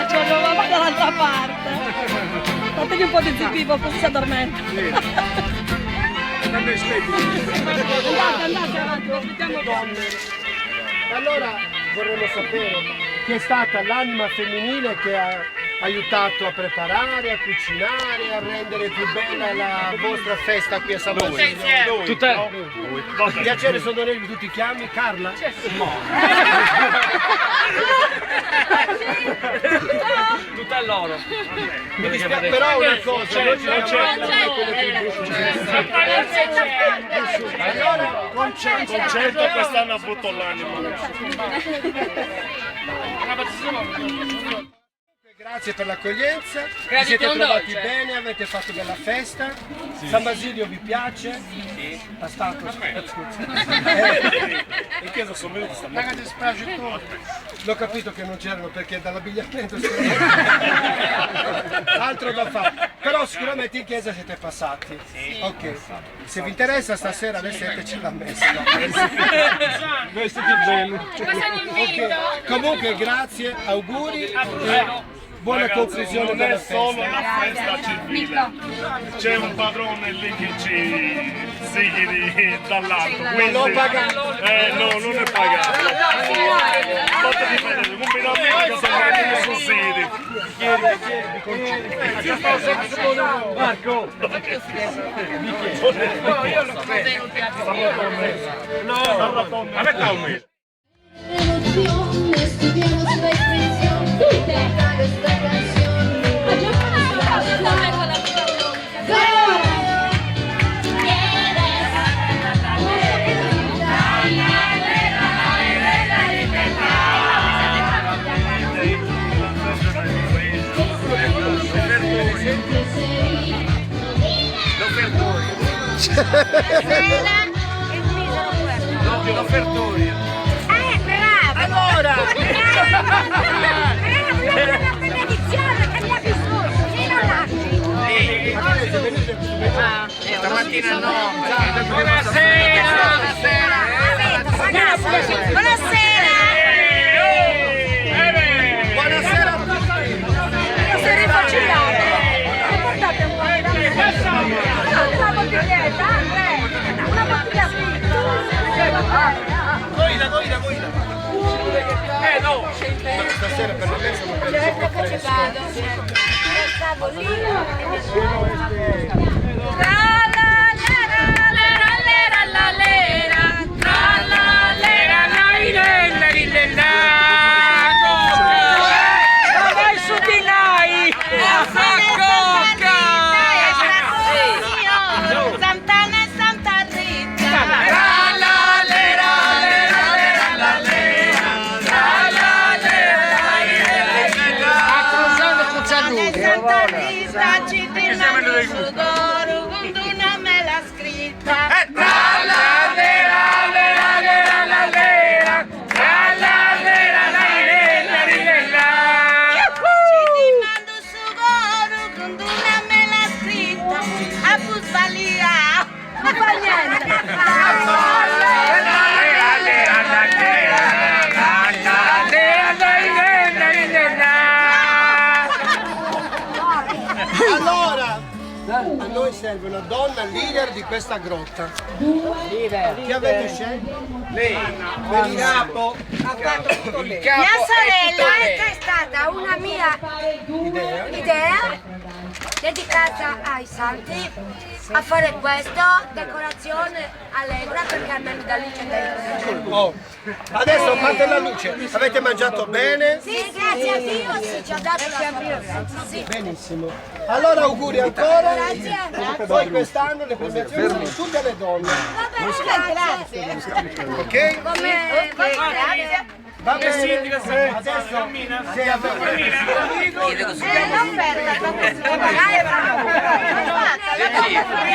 baciano, ma va dall'altra parte. Fategli un po' di zippivo così si addormenta. Andate avanti, aspettiamo donne. Allora vorremmo sapere chi è stata l'anima femminile che ha aiutato a preparare, a cucinare, a rendere più bella la vostra festa qui a San Basilio. Tutte. Piacere Sondonelli, tu ti chiami Carla? No. Tutte a loro. Mi dispiace però una cosa, noi ci allora Concetto quest'anno ha avuto l'anima. Grazie per l'accoglienza, vi siete trovati bene, avete fatto bella festa, San Basilio vi piace? Sì. È stato? In chiesa sono venuti stamattina. L'ho capito che non c'erano perché dall'abbigliamento altro da fare, però sicuramente in chiesa siete passati. Sì. Ok, se vi interessa stasera alle 7 ce l'ha messa. Noi siete bene. Okay. Comunque grazie, auguri. Buona conclusione non è della solo festa. una festa civile, c'è un padrone lì che ci segue dall'alto, quindi non pagato. No, non è pagato. Fate di vedere, un binomio che sono sussidi. Marco! No, avete un mese. Estudiamos la expresión de esta canción. L'offertorio. Bravo! Allora! Una benedizione che mi ha vissuto, sì, non lasci. Stamattina no. Buonasera! Buonasera! Buonasera a tutti. Siete rifacillati? Portate un po' una bottiglietta, una bottiglia No! Stasera per la messa non penso ecco che ci vado. Stavo lì e mi Vai su di noi! Sant'Anna e Santa Rita. Santa Rita ci dimanda su d'oro con una mela scritta. Ci dimanda su d'oro con una mela scritta. A Busbalia. Non fa niente. Allora, a noi serve una donna leader di questa grotta. Chi avete scelto? Lei, il capo. Mia sorella è stata una mia idea dedicata ai santi a fare questo, decorazione allegra perché almeno da lì c'è dentro. Oh. Adesso fate la luce. Avete mangiato bene? Sì, grazie a Dio, sì, ci ha dato la forza. Sì. Benissimo. Allora auguri ancora. Grazie. Poi quest'anno le premiazioni sono tutte le donne. Grazie. Ok? Come grazie. Va bene. Adesso se Non perda,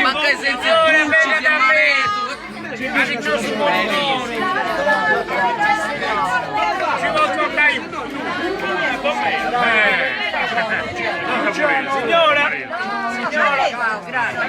Manca il senza ci Signora! Grazie.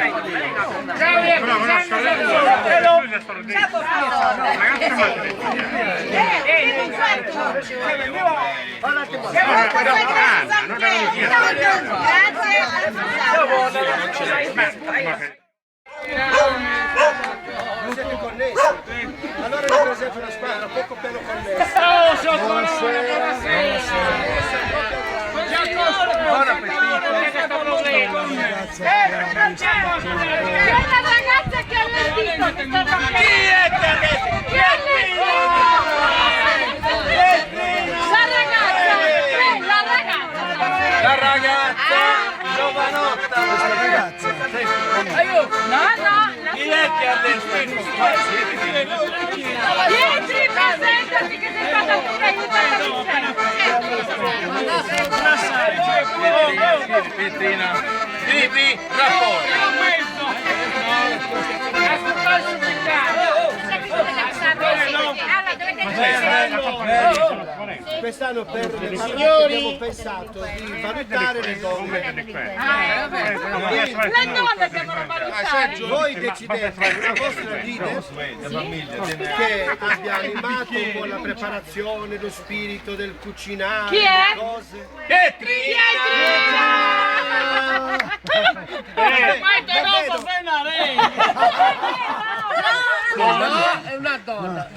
Non siete connessi? Allora vi presento una squadra poco meno connessa. Buon appetito. C'è una ragazza che ha allestito questo caffè. Chi è che ha detto? Chi ha allestito? La ragazza, giovanotta. Chi è che ha allestito? Pietri, presentati che sei stata pure aiutata Vincenzo. Pietrina. Vivi, rapporto. Quest'anno per le parrocchie abbiamo pensato di valutare le donne. Le donne devono valutare. Voi decidete la vostra leader che abbia animato un po' la preparazione, lo spirito del cucinare, Chi è? le cose. È una donna.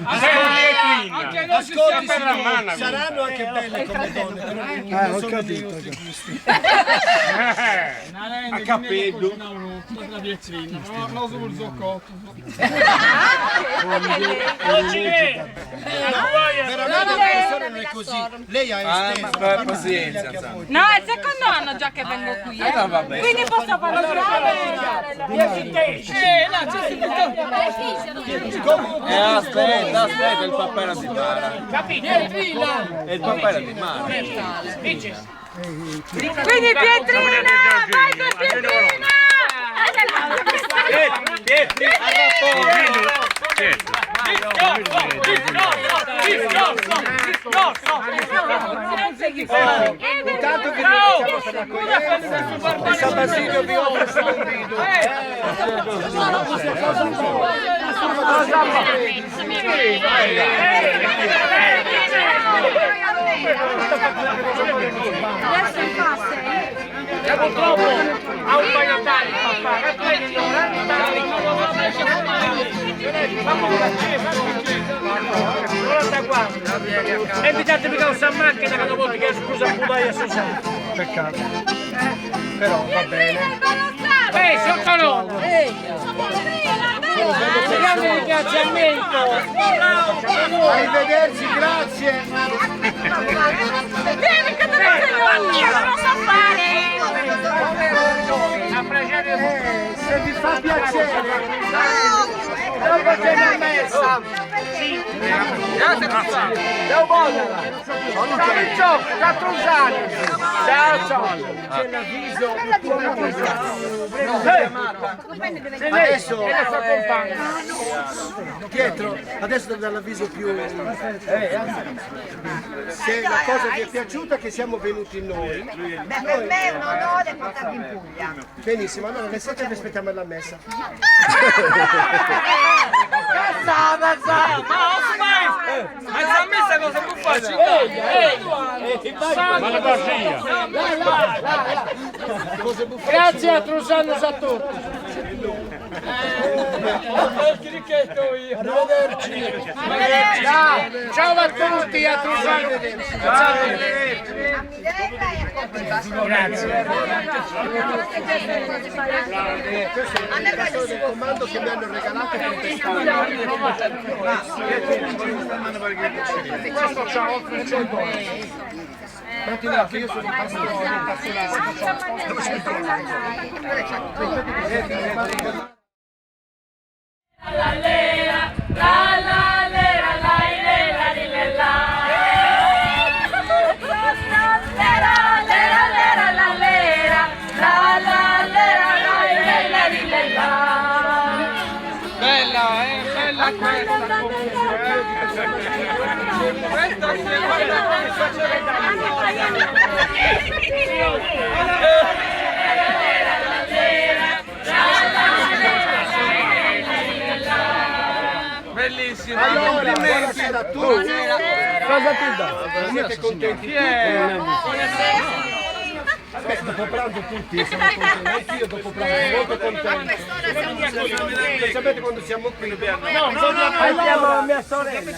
Ascolti, saranno anche belle come donne, però non sono dei nostri gusti. A capello. Veramente la persona non è così. Lei ha esteso. Pazienza. No, è il secondo anno già che vengo qui. Quindi posso parlare. Aspetta, il papà di mare. E il papà di mare. Quindi Pietrina, vai con Pietrina! Pietri, a Intanto vi ringraziamo per l'accoglienza. Il San Basilio vi offre solo un video. Adesso in fase. Purtroppo ha un paio d'anni papà, e mi date mica un San Macchina che dopo che scusa un po' di Susanna. Peccato. Però va bene. Sotto no! Grande ringraziamento! Arrivederci, grazie. Vieni che te lo insegno io, non lo so fare! Se vi fa piacere. Dopo c'è una messa. Grazie Truzano! Ciao Bodala! Ciao Truzano! Ciao ciao! C'è l'avviso. Adesso Pietro, adesso devo dare l'avviso più. Se la cosa vi è piaciuta che siamo venuti noi. Beh, per me è un onore portarvi in Puglia. Benissimo, allora alle 7 vi aspettiamo alla messa. Ma messa cosa può farci? Grazie a Trusano Satturno. Arrivederci. Ciao a tutti a Trusano. A Milena e a Cordoba. Grazie. Questo è l'indicazione del comando che mi hanno regalato per testare. Questo c'ha oltre 100 anni. Martina, che io sono Bella questa! Questa si bellissimo! Allora, buonasera a tutti. Cosa ti dà? Siete contenti? Beh, dopo pranzo tutti siamo contenti, anch'io dopo pranzo, molto contento. Specialmente quando siamo qui. Andiamo a mia sorella.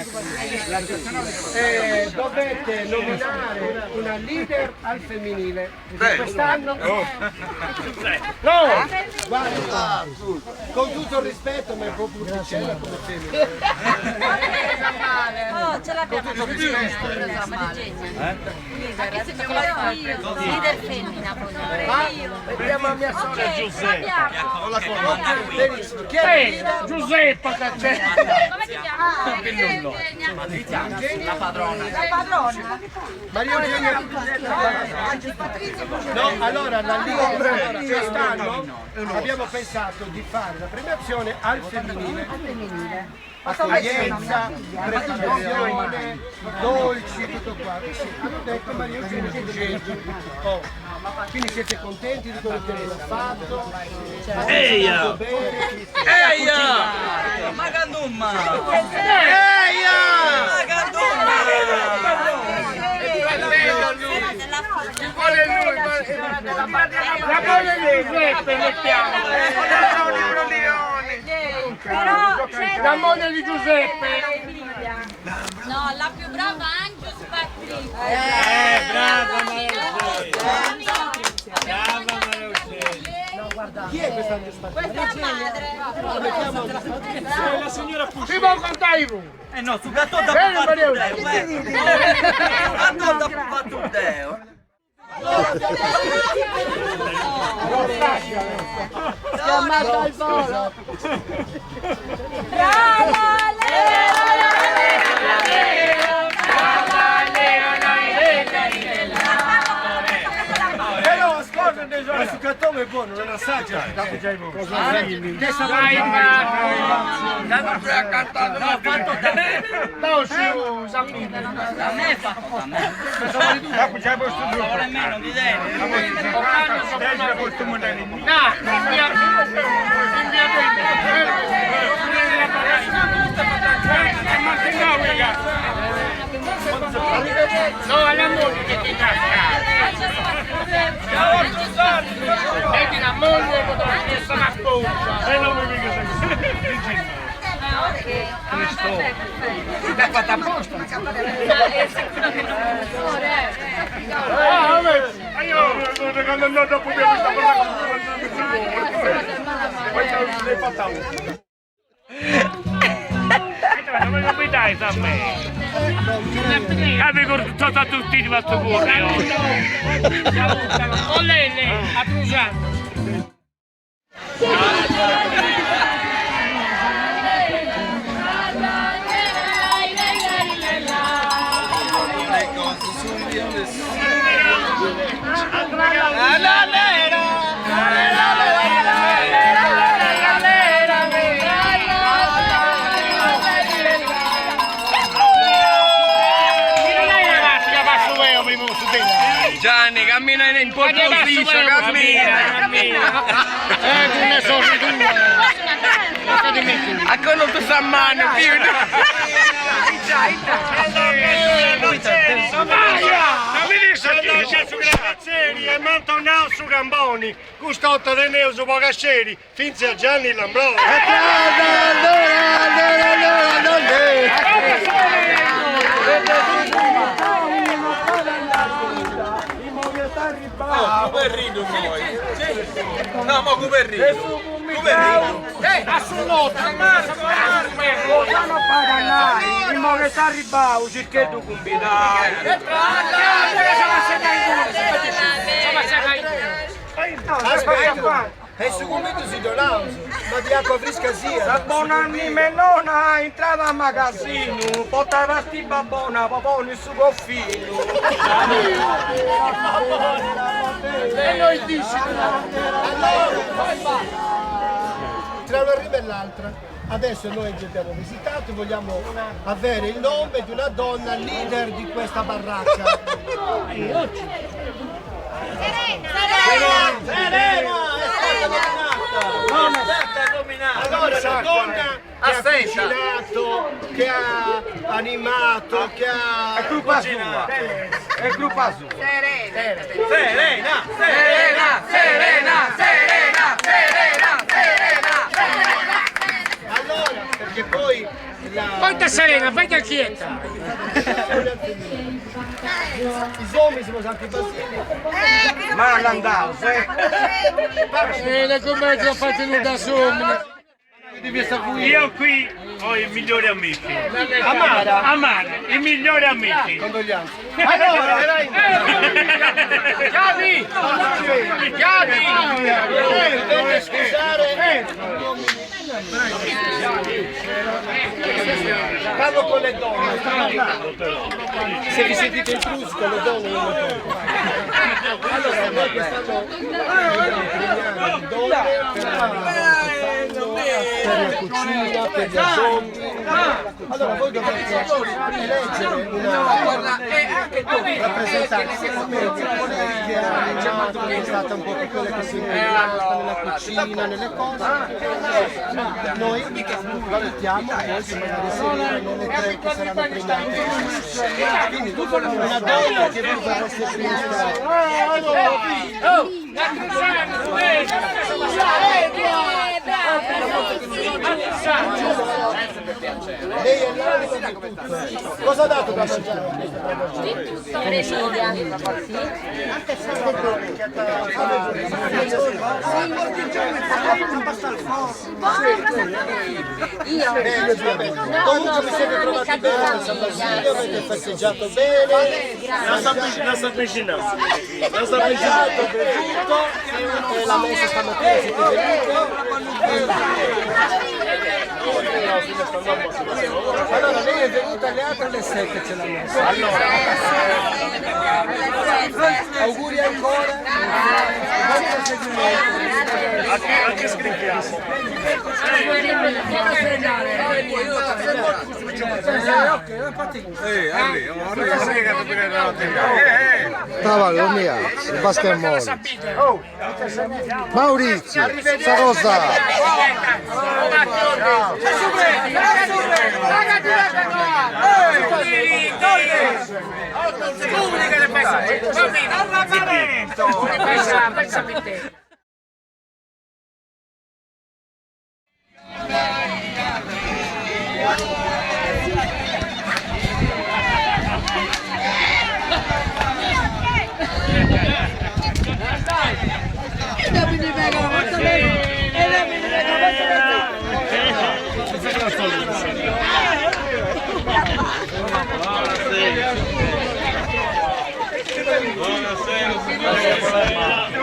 Dovete nominare una leader al femminile. Quest'anno? No! Guarda, con tutto il rispetto, ma è un po' puticella come femmina. Oh, ce l'abbiamo con leader femmina. Vediamo a mia sorella Giuseppe. Benissimo. Chi è la leader? Giuseppa Caccetta. Come ti chiami? La padrona. Maria Eugenia. No, allora la leader quest'anno abbiamo pensato di fare la premiazione al femminile. Accoglienza, preparazione, dolci, tutto qua. Sì, hanno detto Maria Eugenia Giuseppe. Quindi siete contenti di quello che avete fatto? Eia! Eia! Magandumma! Eia! Magandumma! La moglie di Giuseppe mettiamo. La moglie di Giuseppe. No, la più brava Angius Patrizia. Brava Maria Chi è questa Giuseppe? Questa è madre. La signora Pusci. Si può contare i numeri. Eh no, su gatto da Pattudeo. Chiamata il volo. Però ascolta, il succatone è buono, non assaggia. Dai, no, si usa. A me è fatto da me. Nemmeno di No, alla moglie che ti casca. Vedi la moglie che dovrebbe essere una spuggia. E non mi dica si è fatta apposta. Io quando andavo dopo mi questa cosa non l'hai fatta una. Non mi capitare a me. Avevo tutto tutti di questo cuore. O lei, a Brusano. Gianni, cammina in porto ufficio, cammina. Tu ne so tu. A quello tu sa mano, più. E mantonao su Gamboni, custotto de neo su Bogasceri, finze a Gianni Lambrone. Cuberrino noi. No, ma Cuberrino. Cuberrino. Assunota, Cosa pagare? Il muove sta ribau, cerchi tu combinare. Aspetta, e su commento si donava, ma di acqua fresca sia. La buona melona entrava a magazzino, portava sti babbona, papone su coffino. E noi dici, tra una rima e l'altra. Adesso noi ci abbiamo visitato, vogliamo avere il nome di una donna leader di questa baracca. Serena! È stata nominata! Allora, la donna che cucinato, che ha animato, che ha... È colpa sua. È colpa sua. Allora, perché poi... Quanta serena, vai da quieta! I zombie sono stati basili. Ma non andavo, Le commedie ho fatto nuda da sommi! Io qui ho i migliori amici. Amara, i migliori amici. Condoglianze. Allora, Dovete scusare. Parlo con le donne. Se vi sentite intrusi con le donne non lo tolgo. Allora, noi quest'anno premiamo le donne per la cucina, per gli zombie. Allora voi dovete eleggere una rappresentanza che ha animato, che è stata un po' quella che si è nella cucina, nelle cose. Noi valutiamo poi se magari serena nelle tre che saranno premiate. Quindi una donna che voi vorreste premiare. Lei è l'anima di tutto. Cosa ha dato da mangiare? Comunque vi siete trovati bene a San Basilio, avete festeggiato bene, mangiato, bevuto, e la messa stamattina siete venuti. Allora lei è venuta alle altre alle 7 ce l'ha messa. Auguri ancora. Buon proseguimento. a che scriviamo? Tavallo mia, il basketball. Maurizio, sta cosa?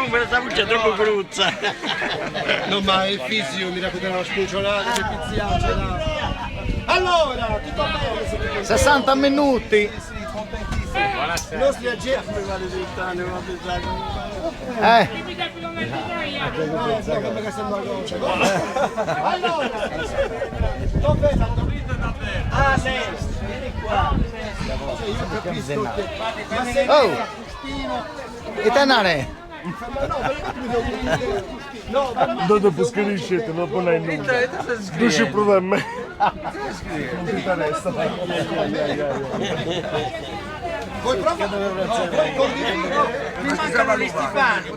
Questa voce è troppo cruzza. No, ma è fisico, mi racconterà una scucciolata, che pizziaccia là. Allora, tutto bene? 60 minuti. I nostri agenti mi vanno risultare, non allora, dove ah, lei, vieni qua. Io capisco che... Ma sei E tenere? No, Dove puskeriscete, non ponei nulla. Tu ci provi a me. Non ti interessa. vuoi proprio? Mi mancano gli stipani.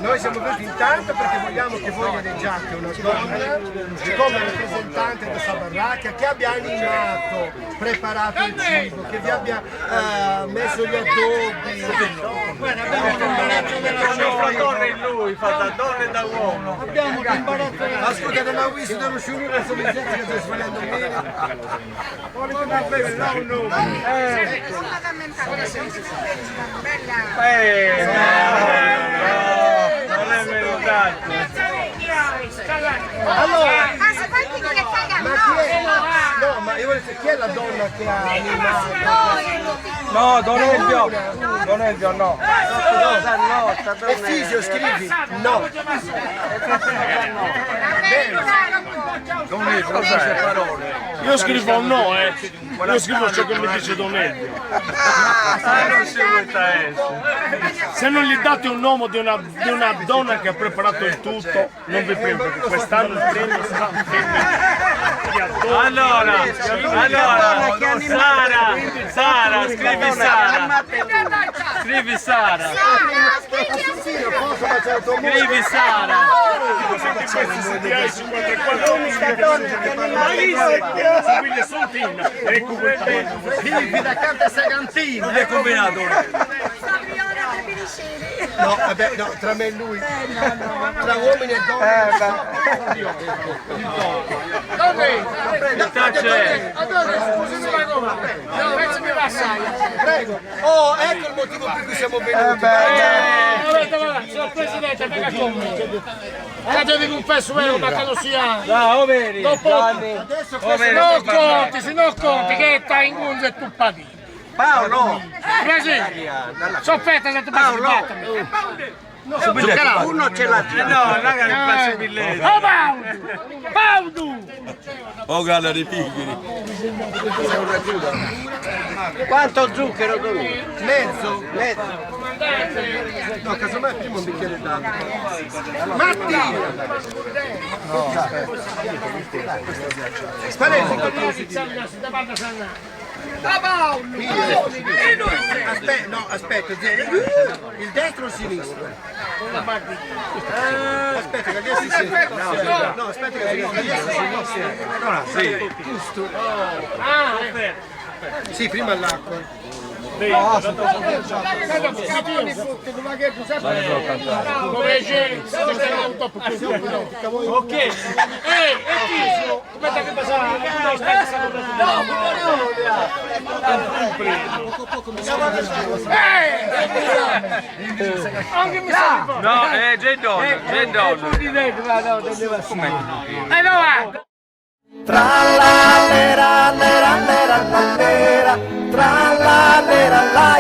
Noi siamo venuti intanto perché vogliamo che voi eleggiate una donna come rappresentante di questa baracca che abbia animato, preparato il cibo, che vi abbia messo gli addobbi. Guarda, abbiamo l'imbarazzo della donne in lui, fa da donna e da uomo. Abbiamo l'imbarazzo della Ascolta, non ho visto dello sciuro che sono che stai sbagliando bene. Volete una bella o no? Non è venuto. Allora, ma chi è? No, ma io chi è la donna che ha animato? No, Don Elvio. Don Elvio no. È Fisio, scrivi? No. Don Elvio, non dice parole. Io scrivo no, Io scrivo ciò che mi dice Don Elvio. Non si vuota essere. Se non gli date un nome di una donna che ha preparato il tutto, non vi prendo, perché quest'anno il premio sarà Allora, Sara, scrivi Sara. Scrivi Sara. Scrivi Sara. Vivi da canta Sagantino. Non è combinato. No, vabbè, no, tra me e lui. Tra uomini e donne. Prego. Oh, ecco il motivo per cui siamo venuti. Signor Presidente, venga con me. Io vi confesso, ma che non sia. No, veri. Non conti, che sta in gunzo e tu paghi. Paolo. Soffetta se tu passi Uno ce l'ha. No, raga, mi faccio mille. Oh, Baudu! Oh, galla di figli. Quanto zucchero dovuto? Mezzo? No, casomai prima un bicchiere d'acqua. Matti! No, Spalesi! Aspetta, il destro o il sinistro? Aspetta, che adesso si sinistra. No, aspetta che adesso si sinistra. Allora, sì. Giusto. Sì, prima l'acqua. Ok. Come stai passando? No, J. Don. Tra la lera lera lera lera, tra la lera la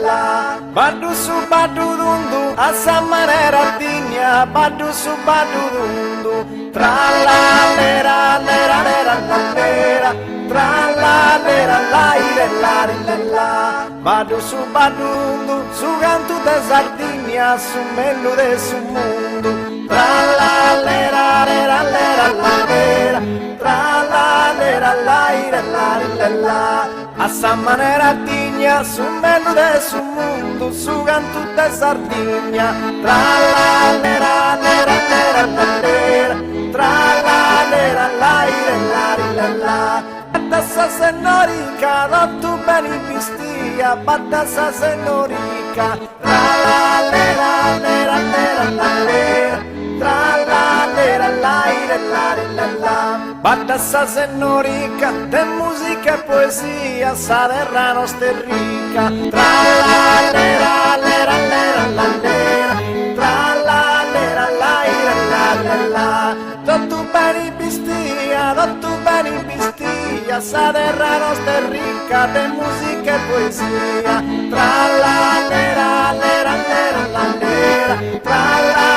la. Badu su badu dundu, asamanera digna, badu su badu dundu. Tra la lera lera lera lera, tra la lera la. Badu su badu dundu, su canto de Sardegna, su mello de su mundo. Tra la lera lera lera lera, tra la lera la. A sa manera digna, su mello de su mundo, su canto de Sardegna. Tra la lera lera lera lera, tra la lera la. Battassa senorica, tu beni pistia, battassa senorica. Tra la lera lera lera, tra la lera la. Battassa senorica, de musica e poesia, sa terra nostra è ricca. Tra la lera lera, tra la lera la. Tu beni pistia, tu beni pistia, sa terra nostra è ricca, de musica e poesia. Tra la lera tra la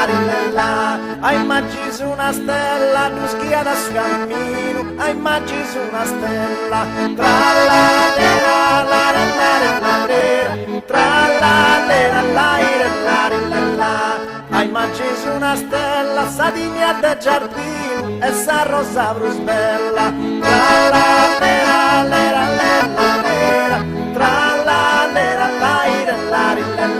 lera la. Ai maggi su una stella, tu schiada su cammino, ai maggi su una stella. Tra la lera tra la lera la. Ai maggi su una stella, sa digna del giardino e sa rosa brusbella. Tra la lera tra la lera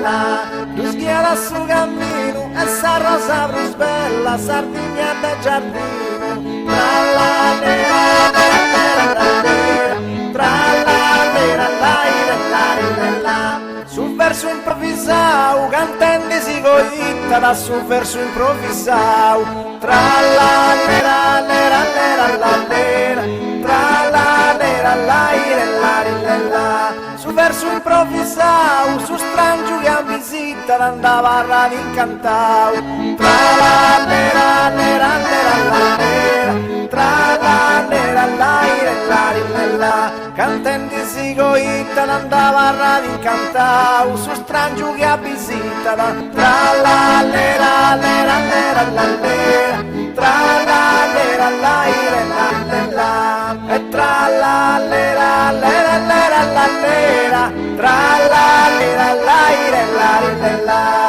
la. Tu schiera su cammino e sa rosa brusbella, Sardegna del giardino. Tra la lera tra la lera la. Sul verso improvvisau, cantante si coitta da sul verso improvvisau. Tra la lera tra la lera la. Sul verso improvvisau, su strangio che a visita andava a rani incantau. Tra la lera tra la sentendisi coitta andava a radio incantau su strangio che visita tra la lera lera lera la lera tra la lera la ira la la e tra la lera lera lera la lera tra la lera la ira la la